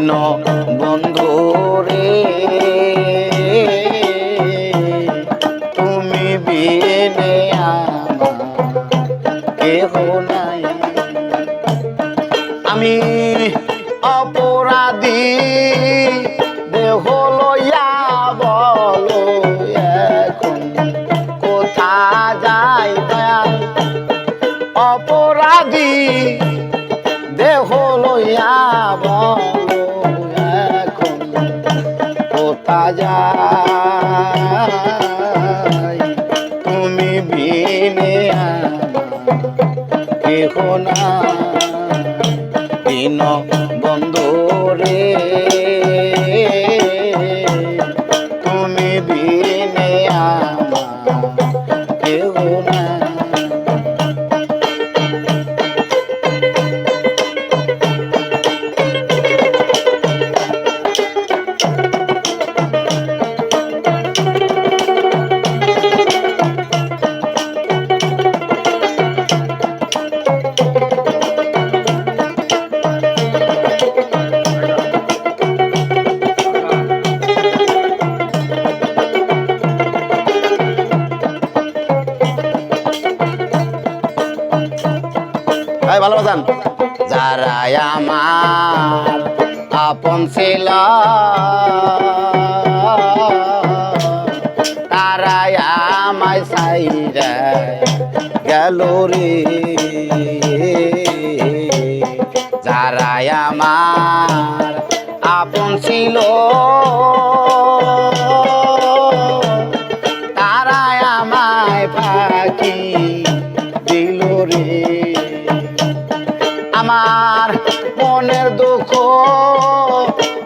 দিন বন্ধু রে তুমি বিনে আমার কেহ নাই। আমি অপরাধী দেহ লইয়া বলো এখন কোথা যাই দয়াল। অপরাধী দেহ লইয়া বলো এখন কোথা যাই তুমি বিনে আমার কেহ না। দিন বন্ধু রে তুমি বিনে আমার কেহ না। ভালো বাজান। যারা আমার আপন ছিল তারাই আমায় ছাইরা গেল রে। যারা আমার আপন ছিল তারাই আমায় ফাঁকি দিল রে। আমার মনের দুঃখ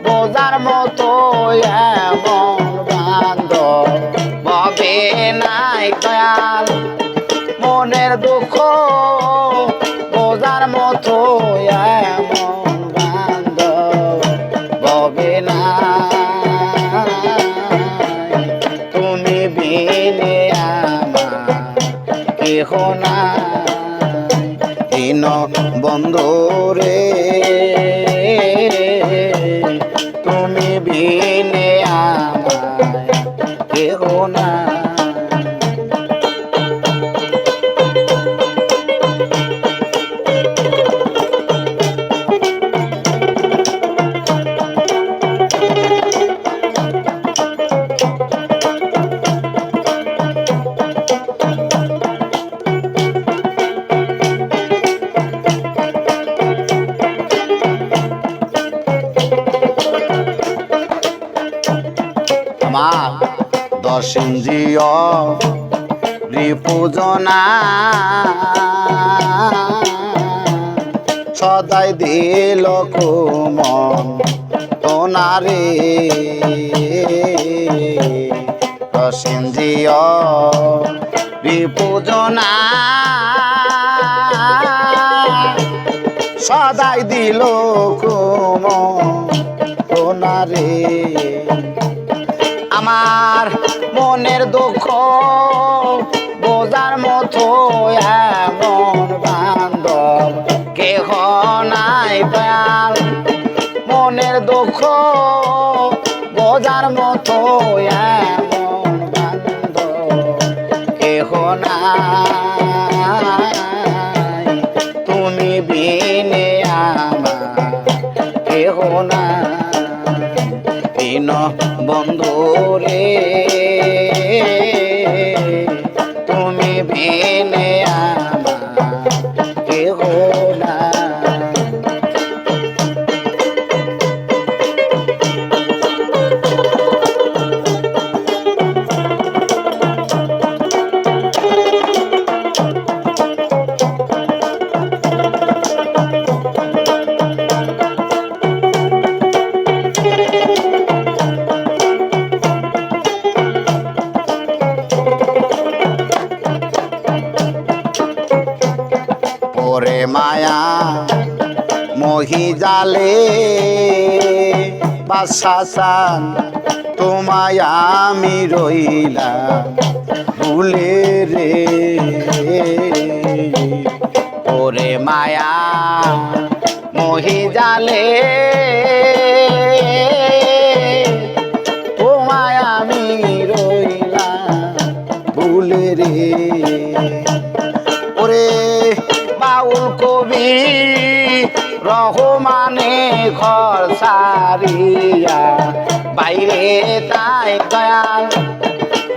বোঝার মতো এমন বান্ধব হবে নাই দয়াল। মনের দুঃখ বোঝার মতো এমন বান্ধব হবে না। তুমি বিনে আমার কেহ না। দিন বন্ধু রে তুমি বিনে আমায় কেহ না। আমার দর্শিন্দ্রিয় রিপুজনা সদাই দিল কুমন তোনারে। দর্শিন্দ্রিয় রিপুজনা সদাই দিল কুমন তোনারে। আমার মনের দুঃখ বোঝার মতো এমন বান্ধব কেহ নাই দয়াল। মনের দুঃখ বোঝার মতো এমন বান্ধব কেহ নাই। তুমি বিনে আমার কেহ না। দিন বন্ধু রে তুমি বিনে আমার কেহ না। ওরে মায়া মোহি জালে বাসাসান তোমায় আমি রইলাম ভুলে রে। ওরে মায়া মহি জালে তোমায় আমি রইলাম ভুলে রে ওরে বাউল কবি রহমানে ঘর সারিয়া বাইরে তাই দয়াল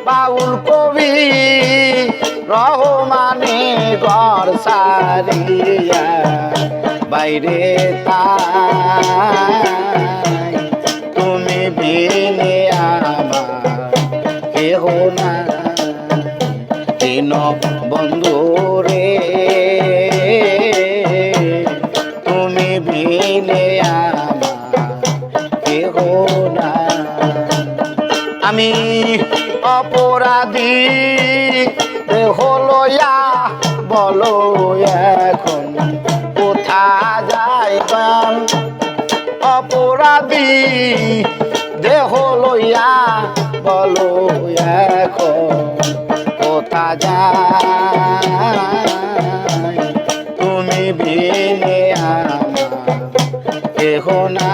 বাউল কবি রহমানে ঘর সারিয়া বাইরে তাই তুমি বিনে আমার কেহ না দিন বন্ধু রে তুমি বিনে আমার কেহ না আমি অপরাধী হলো বলো এখন কোথা যায় গান অপরাধী দেহ লইয়া বলো এখন কোথা যায় তুমি বিনে আমার কেহ না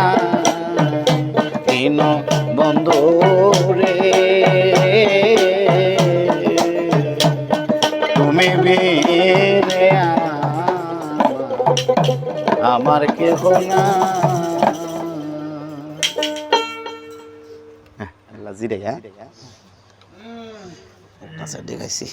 দিন বন্ধু রে তুমি বিনে আমার কেহ না জিরে হ্যাঁ দেখাইছি